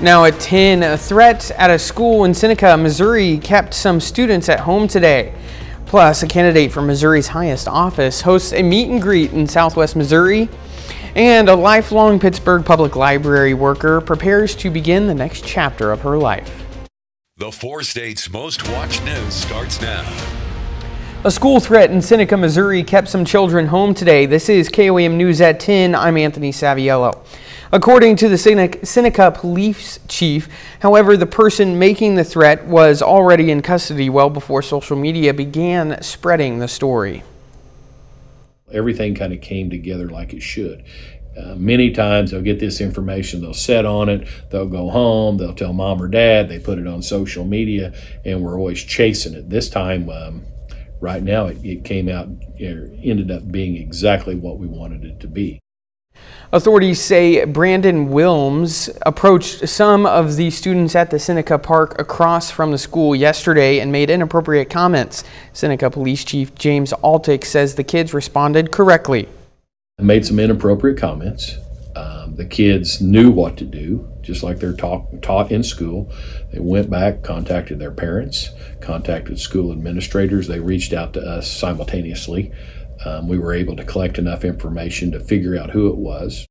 Now at 10, a threat at a school in Seneca, Missouri kept some students at home today. Plus, a candidate for Missouri's highest office hosts a meet and greet in Southwest Missouri. And a lifelong Pittsburgh Public Library worker prepares to begin the next chapter of her life. The 4 states' most watched news starts now. A school threat in Seneca, Missouri kept some children home today. This is KOAM News at 10. I'm Anthony Saviello. According to the Seneca police chief, however, the person making the threat was already in custody well before social media began spreading the story. Everything kind of came together like it should. Many times they'll get this information, they'll set on it, they'll go home, they'll tell mom or dad, they put it on social media, and we're always chasing it. This time, right now, it came out, ended up being exactly what we wanted it to be. Authorities say Brandon Wilms approached some of the students at the Seneca Park across from the school yesterday and made inappropriate comments. Seneca Police Chief James Altick says the kids responded correctly. I made some inappropriate comments. The kids knew what to do, just like they're taught in school. They went back, contacted their parents, contacted school administrators. They reached out to us simultaneously. We were able to collect enough information to figure out who it was.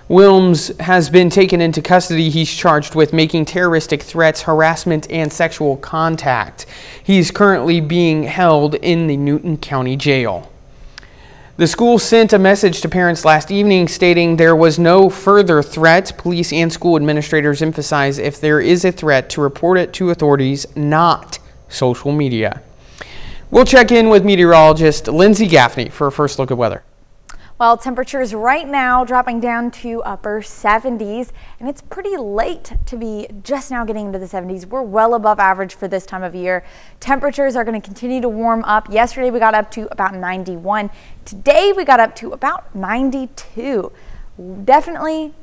Wilms has been taken into custody. He's charged with making terroristic threats, harassment, and sexual contact. He's currently being held in the Newton County Jail. The school sent a message to parents last evening stating there was no further threat. Police and school administrators emphasize if there is a threat to report it to authorities, not social media. We'll check in with meteorologist Lindsay Gaffney for a first look at weather. Well, temperatures right now dropping down to upper 70s, and it's pretty late to be just now getting into the 70s. We're well above average for this time of year. Temperatures are going to continue to warm up. Yesterday we got up to about 91. Today we got up to about 92. Definitely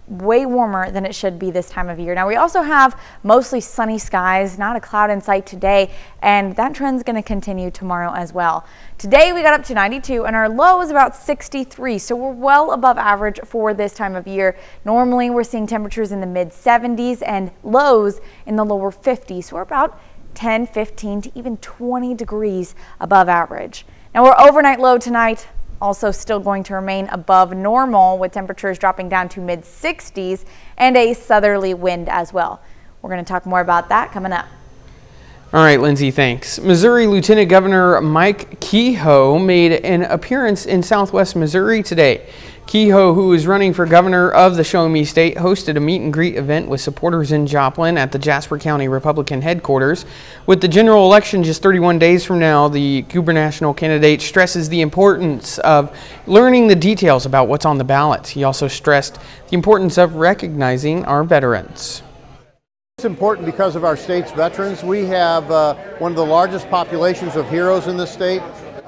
way warmer than it should be this time of year. Now we also have mostly sunny skies, not a cloud in sight today, and that trend's going to continue tomorrow as well. Today we got up to 92 and our low is about 63, so we're well above average for this time of year. Normally we're seeing temperatures in the mid 70s and lows in the lower 50s, so we're about 10, 15 to even 20 degrees above average. Now our overnight low tonight also still going to remain above normal with temperatures dropping down to mid 60s and a southerly wind as well. We're going to talk more about that coming up. All right, Lindsay, thanks. Missouri Lieutenant Governor Mike Kehoe made an appearance in Southwest Missouri today. Kehoe, who is running for governor of the Show Me State, hosted a meet and greet event with supporters in Joplin at the Jasper County Republican headquarters. With the general election just 31 days from now, the gubernatorial candidate stresses the importance of learning the details about what's on the ballot. He also stressed the importance of recognizing our veterans. It's important because of our state's veterans. We have one of the largest populations of heroes in this state.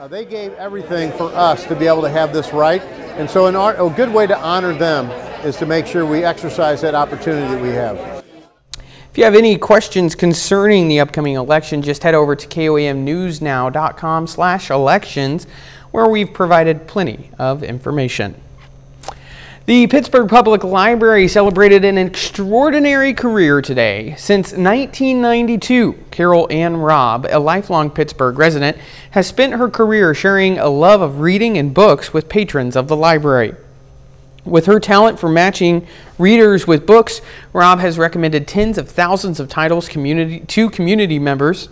They gave everything for us to be able to have this right. And so a good way to honor them is to make sure we exercise that opportunity that we have. If you have any questions concerning the upcoming election, just head over to KOAMnewsnow.com/elections, where we've provided plenty of information. The Pittsburgh Public Library celebrated an extraordinary career today. Since 1992, Carol Ann Robb, a lifelong Pittsburgh resident, has spent her career sharing a love of reading and books with patrons of the library. With her talent for matching readers with books, Robb has recommended tens of thousands of titles to community members.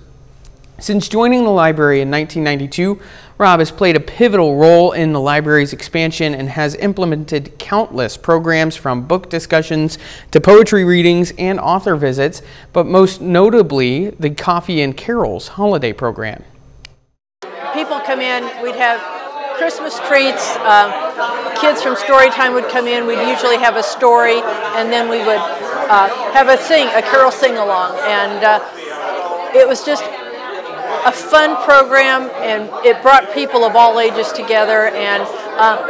Since joining the library in 1992, Robb has played a pivotal role in the library's expansion and has implemented countless programs from book discussions to poetry readings and author visits, but most notably the Coffee and Carols holiday program. People come in, we'd have Christmas treats, kids from story time would come in, we'd usually have a story, and then we would have a carol sing-along, and it was just a fun program, and it brought people of all ages together, and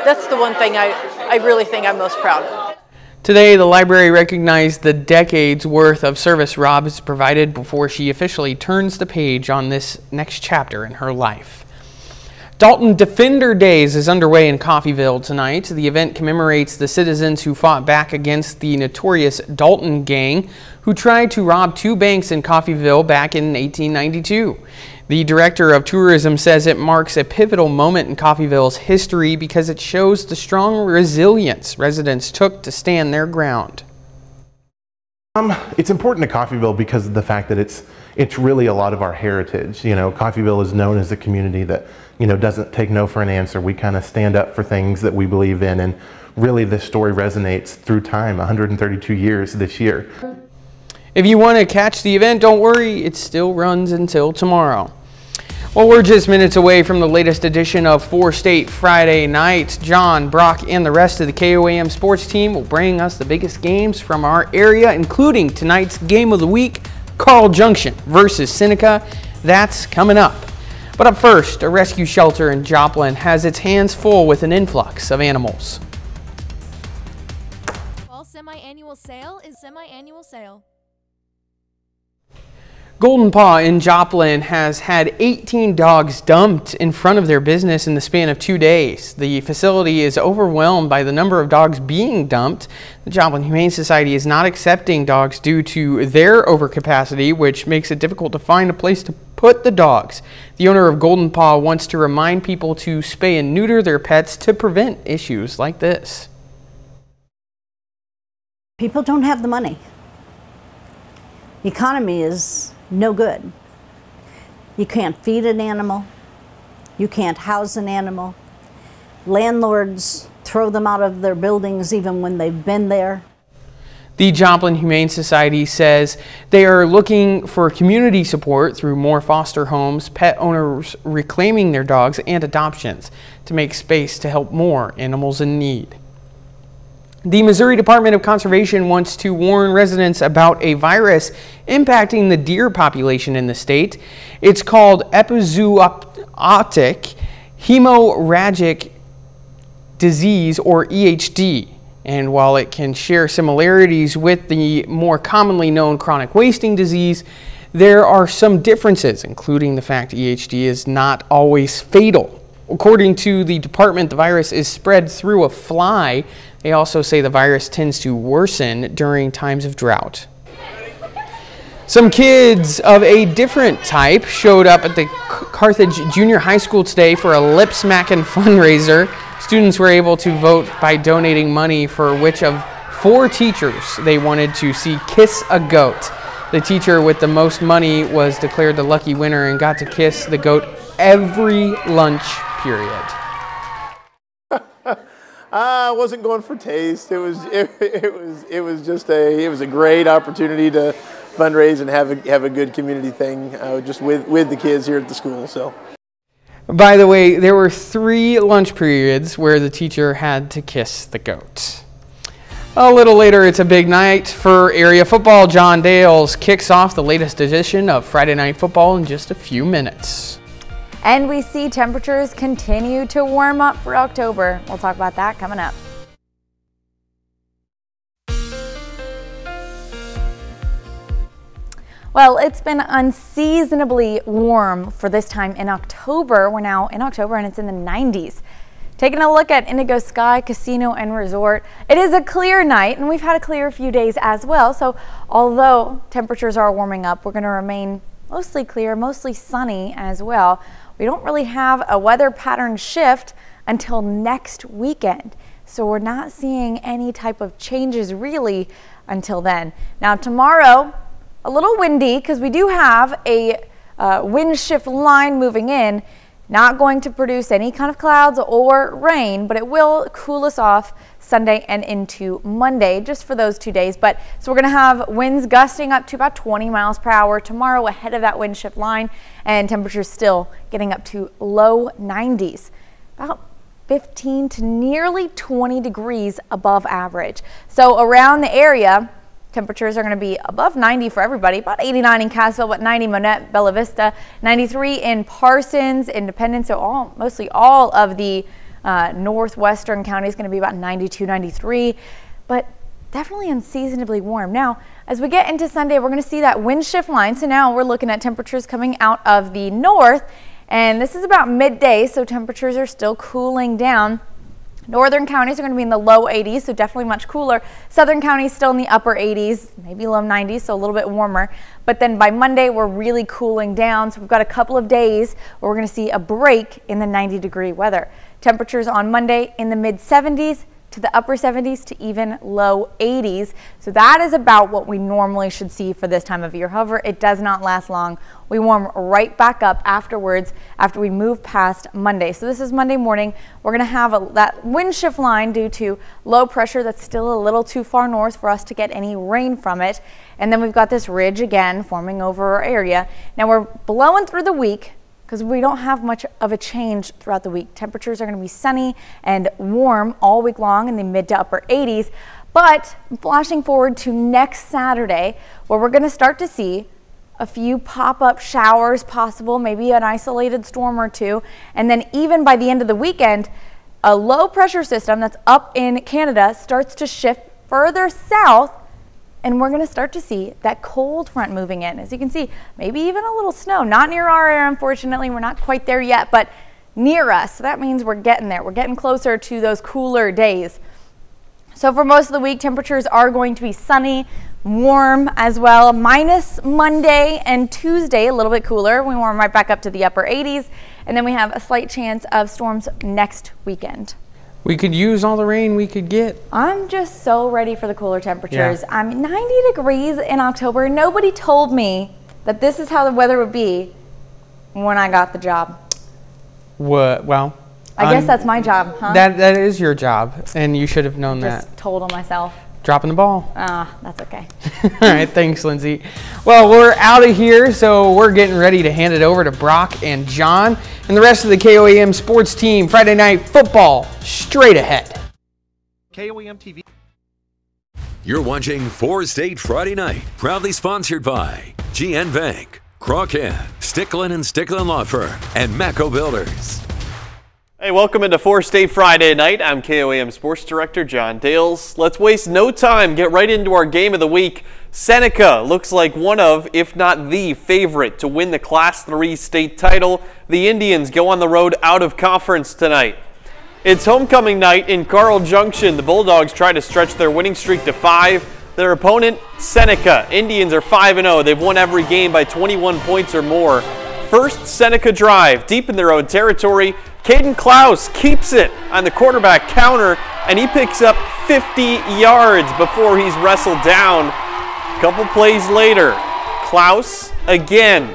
that's the one thing I really think I'm most proud of. Today, the library recognized the decades worth of service Robb has provided before she officially turns the page on this next chapter in her life. Dalton Defender Days is underway in Coffeyville tonight. The event commemorates the citizens who fought back against the notorious Dalton gang, who tried to rob 2 banks in Coffeyville back in 1892. The director of tourism says it marks a pivotal moment in Coffeyville's history because it shows the strong resilience residents took to stand their ground. It's important to Coffeyville because of the fact that it's really a lot of our heritage. You know, Coffeyville is known as a community that, you know, doesn't take no for an answer. We kind of stand up for things that we believe in, and really this story resonates through time, 132 years this year. If you want to catch the event, don't worry, it still runs until tomorrow. Well, we're just minutes away from the latest edition of 4-State Friday Night. John, Brock, and the rest of the KOAM sports team will bring us the biggest games from our area, including tonight's game of the week, Carl Junction versus Seneca. That's coming up. But up first, a rescue shelter in Joplin has its hands full with an influx of animals. Fall semi-annual sale is semi-annual sale. Golden Paw in Joplin has had 18 dogs dumped in front of their business in the span of 2 days. The facility is overwhelmed by the number of dogs being dumped. The Joplin Humane Society is not accepting dogs due to their overcapacity, which makes it difficult to find a place to put the dogs. The owner of Golden Paw wants to remind people to spay and neuter their pets to prevent issues like this. People don't have the money. The economy is no good. You can't feed an animal. You can't house an animal. Landlords throw them out of their buildings even when they've been there. The Joplin Humane Society says they are looking for community support through more foster homes, pet owners reclaiming their dogs, and adoptions to make space to help more animals in need. The Missouri Department of Conservation wants to warn residents about a virus impacting the deer population in the state. It's called epizootic hemorrhagic disease, or EHD. And while it can share similarities with the more commonly known chronic wasting disease, there are some differences, including the fact EHD is not always fatal. According to the department, the virus is spread through a fly. They also say the virus tends to worsen during times of drought. Some kids of a different type showed up at the Carthage Junior High School today for a lip-smacking fundraiser. Students were able to vote by donating money for which of 4 teachers they wanted to see kiss a goat. The teacher with the most money was declared the lucky winner and got to kiss the goat every lunch period. I wasn't going for taste. It was just a great opportunity to fundraise and have a good community thing just with the kids here at the school. So. By the way, there were 3 lunch periods where the teacher had to kiss the goat. A little later, it's a big night for area football. John Dales kicks off the latest edition of Friday Night Football in just a few minutes. And we see temperatures continue to warm up for October. We'll talk about that coming up. Well, it's been unseasonably warm for this time in October. We're now in October and it's in the 90s. Taking a look at Indigo Sky Casino and Resort, it is a clear night and we've had a clear few days as well. So although temperatures are warming up, we're going to remain mostly clear, mostly sunny as well. We don't really have a weather pattern shift until next weekend. So we're not seeing any type of changes really until then. Now tomorrow, a little windy because we do have a wind shift line moving in. Not going to produce any kind of clouds or rain, but it will cool us off Sunday and into Monday just for those 2 days. But so we're going to have winds gusting up to about 20 miles per hour tomorrow ahead of that wind shift line, and temperatures still getting up to low 90s, about 15 to nearly 20 degrees above average. So around the area, temperatures are going to be above 90 for everybody, about 89 in Cassville, but 90 Monette, Bella Vista, 93 in Parsons, Independence, so mostly all of the northwestern counties going to be about 92, 93, but definitely unseasonably warm. Now, as we get into Sunday, we're going to see that wind shift line, so now we're looking at temperatures coming out of the north, And this is about midday, so temperatures are still cooling down. Northern counties are going to be in the low 80s, so definitely much cooler. Southern counties still in the upper 80s, maybe low 90s, so a little bit warmer. But then by Monday, we're really cooling down. So we've got a couple of days where we're going to see a break in the 90-degree weather. Temperatures on Monday in the mid 70s to the upper 70s to even low 80s. So that is about what we normally should see for this time of year. However, it does not last long. We warm right back up afterwards after we move past Monday. So this is Monday morning. We're going to have that wind shift line due to low pressure that's still a little too far north for us to get any rain from it. And then we've got this ridge again forming over our area. Now we're blowing through the week, because we don't have much of a change throughout the week. Temperatures are going to be sunny and warm all week long in the mid to upper 80s. But flashing forward to next Saturday, where we're going to start to see a few pop-up showers possible, maybe an isolated storm or two. And then even by the end of the weekend, a low pressure system that's up in Canada starts to shift further south. And we're going to start to see that cold front moving in. As you can see, maybe even a little snow. Not near our area, unfortunately. We're not quite there yet, but near us. So that means we're getting there. We're getting closer to those cooler days. So for most of the week, temperatures are going to be sunny, warm as well. Minus Monday and Tuesday, a little bit cooler. We warm right back up to the upper 80s. And then we have a slight chance of storms next weekend. We could use all the rain we could get. I'm just so ready for the cooler temperatures. Yeah. I'm 90 degrees in October. Nobody told me that this is how the weather would be when I got the job. What? Well, I guess that's my job, huh? That is your job, and you should have known that. Just told on myself. Dropping the ball. That's okay. All right, thanks, Lindsay. Well, we're out of here, so we're getting ready to hand it over to Brock and John and the rest of the KOAM sports team. Friday night football straight ahead. KOAM TV. You're watching 4 State Friday Night, proudly sponsored by GN Bank, Crawcan, Sticklin & Sticklin Law Firm, and Macco Builders. Hey, welcome into 4 State Friday Night. I'm KOAM Sports Director John Dales. Let's waste no time, get right into our game of the week. Seneca looks like one of, if not the favorite to win the Class 3 state title. The Indians go on the road out of conference tonight. It's homecoming night in Carl Junction. The Bulldogs try to stretch their winning streak to 5. Their opponent, Seneca. Indians are 5-0. They've won every game by 21 points or more. First Seneca drive, deep in their own territory. Caden Klaus keeps it on the quarterback counter, and he picks up 50 yards before he's wrestled down. A couple plays later, Klaus again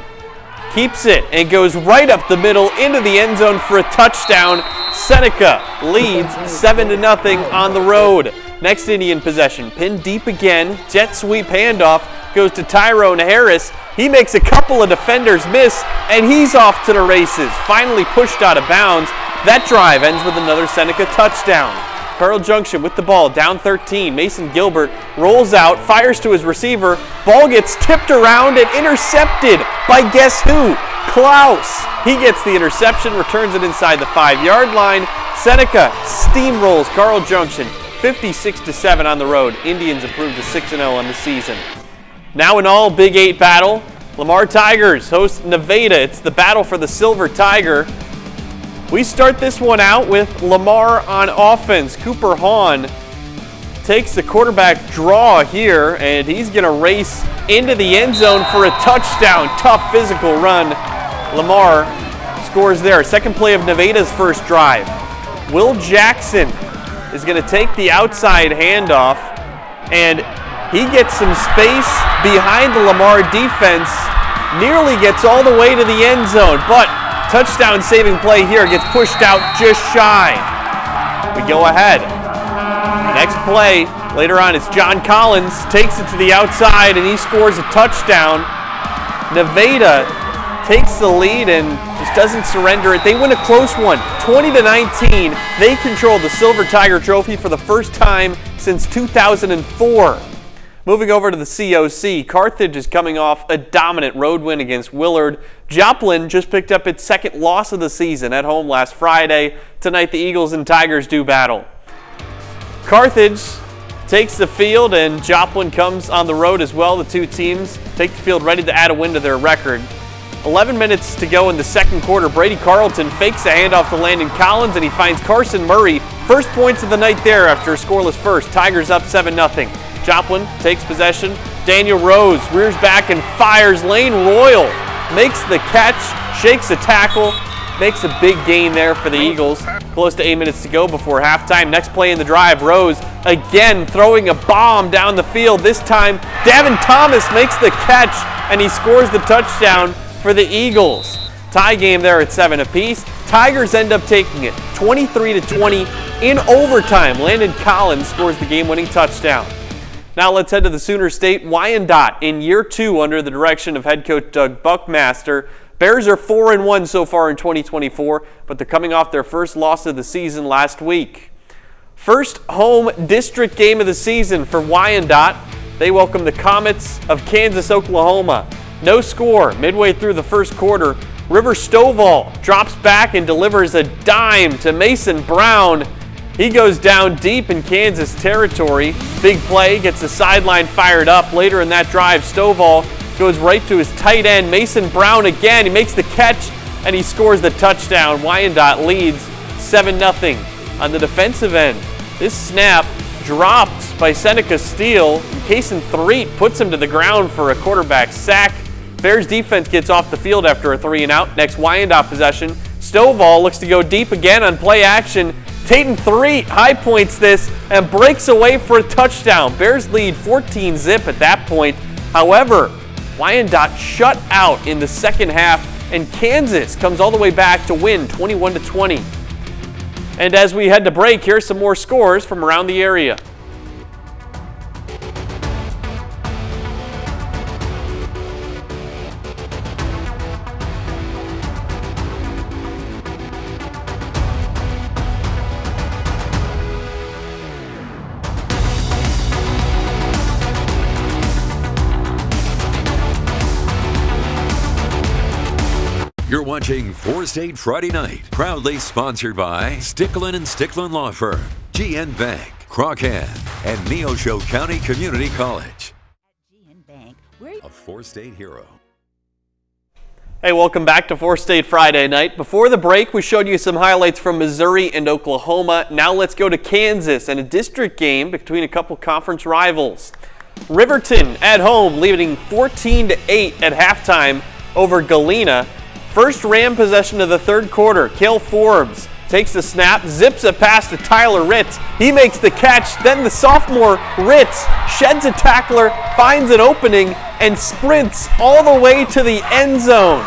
keeps it and goes right up the middle into the end zone for a touchdown. Seneca leads 7-0 on the road. Next Indian possession, pinned deep again, jet sweep handoff, goes to Tyrone Harris. He makes a couple of defenders miss, and he's off to the races. Finally pushed out of bounds. That drive ends with another Seneca touchdown. Carl Junction with the ball, down 13. Mason Gilbert rolls out, fires to his receiver. Ball gets tipped around and intercepted by guess who? Klaus. He gets the interception, returns it inside the 5-yard line. Seneca steamrolls Carl Junction, 56-7 on the road. Indians improved to 6-0 on the season. Now an all Big 8 battle. Lamar Tigers host Nevada. It's the battle for the Silver Tiger. We start this one out with Lamar on offense. Cooper Hahn takes the quarterback draw here, and he's going to race into the end zone for a touchdown. Tough physical run. Lamar scores there. Second play of Nevada's first drive. Will Jackson is going to take the outside handoff, and he gets some space behind the Lamar defense, nearly gets all the way to the end zone, but touchdown saving play here gets pushed out just shy. We go ahead. Next play, later on, it's John Collins, takes it to the outside, and he scores a touchdown. Nevada takes the lead and just doesn't surrender it. They win a close one, 20-19. They control the Silver Tiger Trophy for the first time since 2004. Moving over to the COC, Carthage is coming off a dominant road win against Willard. Joplin just picked up its second loss of the season at home last Friday. Tonight the Eagles and Tigers do battle. Carthage takes the field and Joplin comes on the road as well. The two teams take the field ready to add a win to their record. 11 minutes to go in the second quarter. Brady Carlton fakes a handoff to Landon Collins, and he finds Carson Murray. First points of the night there after a scoreless first. Tigers up 7-0. Joplin takes possession. Daniel Rose rears back and fires. Lane Royal makes the catch, shakes a tackle, makes a big gain there for the Eagles. Close to 8 minutes to go before halftime. Next play in the drive, Rose again throwing a bomb down the field. This time, Davin Thomas makes the catch, and he scores the touchdown for the Eagles. Tie game there at 7 apiece. Tigers end up taking it 23-20 in overtime. Landon Collins scores the game-winning touchdown. Now let's head to the Sooner State Wyandotte in year 2 under the direction of head coach Doug Buckmaster. Bears are 4-1 so far in 2024, but they're coming off their first loss of the season last week. First home district game of the season for Wyandotte. They welcome the Comets of Kansas, Oklahoma. No score midway through the first quarter. River Stovall drops back and delivers a dime to Mason Brown. He goes down deep in Kansas territory. Big play, gets the sideline fired up. Later in that drive, Stovall goes right to his tight end, Mason Brown again. He makes the catch, and he scores the touchdown. Wyandotte leads 7-0. On the defensive end, this snap dropped by Seneca Steele. Kason Threet puts him to the ground for a quarterback sack. Bears defense gets off the field after a 3-and-out. Next Wyandotte possession. Stovall looks to go deep again on play action. Tayton Threet high points this and breaks away for a touchdown. Bears lead 14-0 at that point. However, Wyandotte shut out in the second half, and Kansas comes all the way back to win 21-20. And as we head to break, here's some more scores from around the area. You're watching 4-State Friday Night, proudly sponsored by Sticklin & Sticklin Law Firm, GN Bank, Crockett, and Neosho County Community College. GN Bank, a 4-State hero. Hey, welcome back to 4-State Friday Night. Before the break, we showed you some highlights from Missouri and Oklahoma. Now let's go to Kansas and a district game between a couple conference rivals. Riverton at home, leading 14-8 at halftime over Galena. First Ram possession of the third quarter. Cale Forbes takes the snap, zips a pass to Tyler Ritz. He makes the catch. Then the sophomore Ritz sheds a tackler, finds an opening, and sprints all the way to the end zone.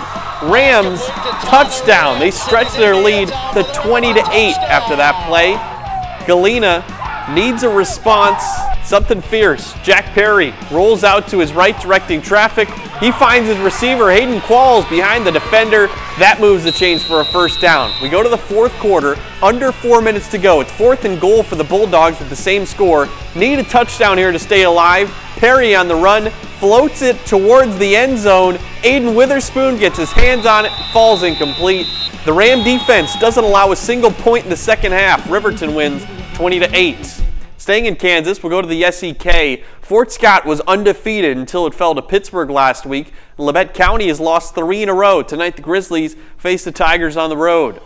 Rams touchdown. They stretch their lead to 20-8 after that play. Galena needs a response, something fierce. Jack Perry rolls out to his right, directing traffic. He finds his receiver, Hayden Qualls, behind the defender. That moves the chains for a first down. We go to the fourth quarter, under 4 minutes to go. It's 4th and goal for the Bulldogs with the same score. Need a touchdown here to stay alive. Perry on the run, floats it towards the end zone. Aiden Witherspoon gets his hands on it, falls incomplete. The Ram defense doesn't allow a single point in the second half. Riverton wins 20-8. Staying in Kansas, we'll go to the SEK. Fort Scott was undefeated until it fell to Pittsburgh last week. Labette County has lost 3 in a row. Tonight the Grizzlies face the Tigers on the road.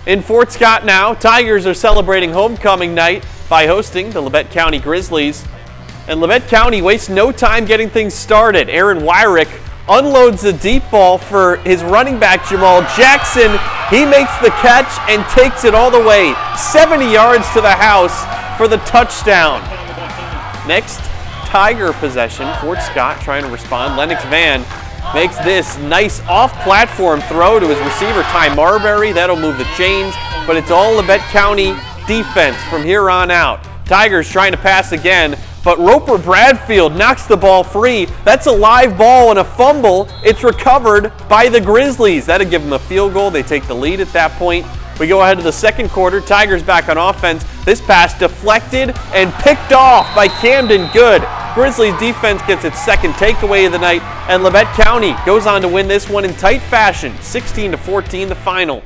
In Fort Scott now, Tigers are celebrating homecoming night by hosting the Labette County Grizzlies. And Labette County wastes no time getting things started. Aaron Wyrick unloads the deep ball for his running back Jamal Jackson. He makes the catch and takes it all the way 70 yards to the house for the touchdown. Next Tiger possession. Fort Scott trying to respond. Lennox Van makes this nice off-platform throw to his receiver Ty Marbury. That'll move the chains, but it's all Labette County defense from here on out. Tigers trying to pass again, but Roper Bradfield knocks the ball free. That's a live ball and a fumble. It's recovered by the Grizzlies. That'll give them a field goal. They take the lead at that point. We go ahead to the second quarter. Tigers back on offense. This pass deflected and picked off by Camden Good. Grizzlies defense gets its second takeaway of the night, and Labette County goes on to win this one in tight fashion, 16-14 the final.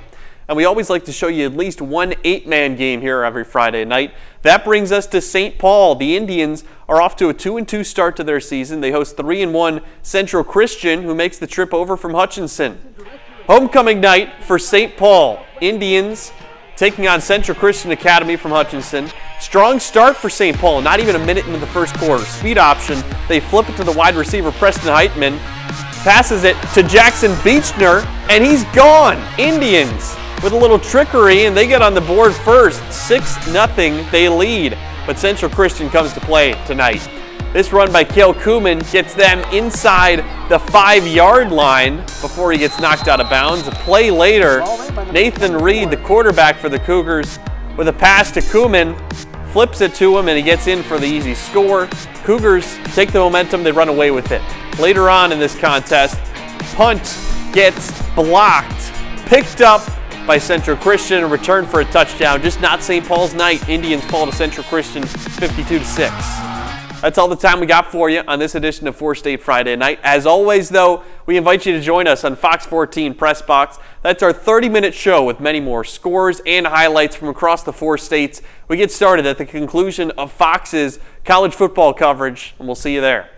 and we always like to show you at least one 8-man game here every Friday night. That brings us to St. Paul. The Indians are off to a 2-2 start to their season. They host 3-1 Central Christian, who makes the trip over from Hutchinson. Homecoming night for St. Paul. Indians taking on Central Christian Academy from Hutchinson. Strong start for St. Paul, not even a minute into the first quarter. Speed option, they flip it to the wide receiver Preston Heitman, passes it to Jackson Beechner, and he's gone. Indians with a little trickery, and they get on the board first. 6-0, they lead, but Central Christian comes to play tonight. This run by Cale Kuhlman gets them inside the 5-yard line before he gets knocked out of bounds. A play later, Nathan Reed, the quarterback for the Cougars, with a pass to Kuhlman, flips it to him, and he gets in for the easy score. Cougars take the momentum, they run away with it. Later on in this contest, punt gets blocked, picked up by Central Christian, and returned for a touchdown. Just not St. Paul's night. Indians fall to Central Christian 52-6. That's all the time we got for you on this edition of 4 State Friday Night. As always, though, we invite you to join us on Fox 14 Press Box. That's our 30-minute show with many more scores and highlights from across the 4 states. We get started at the conclusion of Fox's college football coverage, and we'll see you there.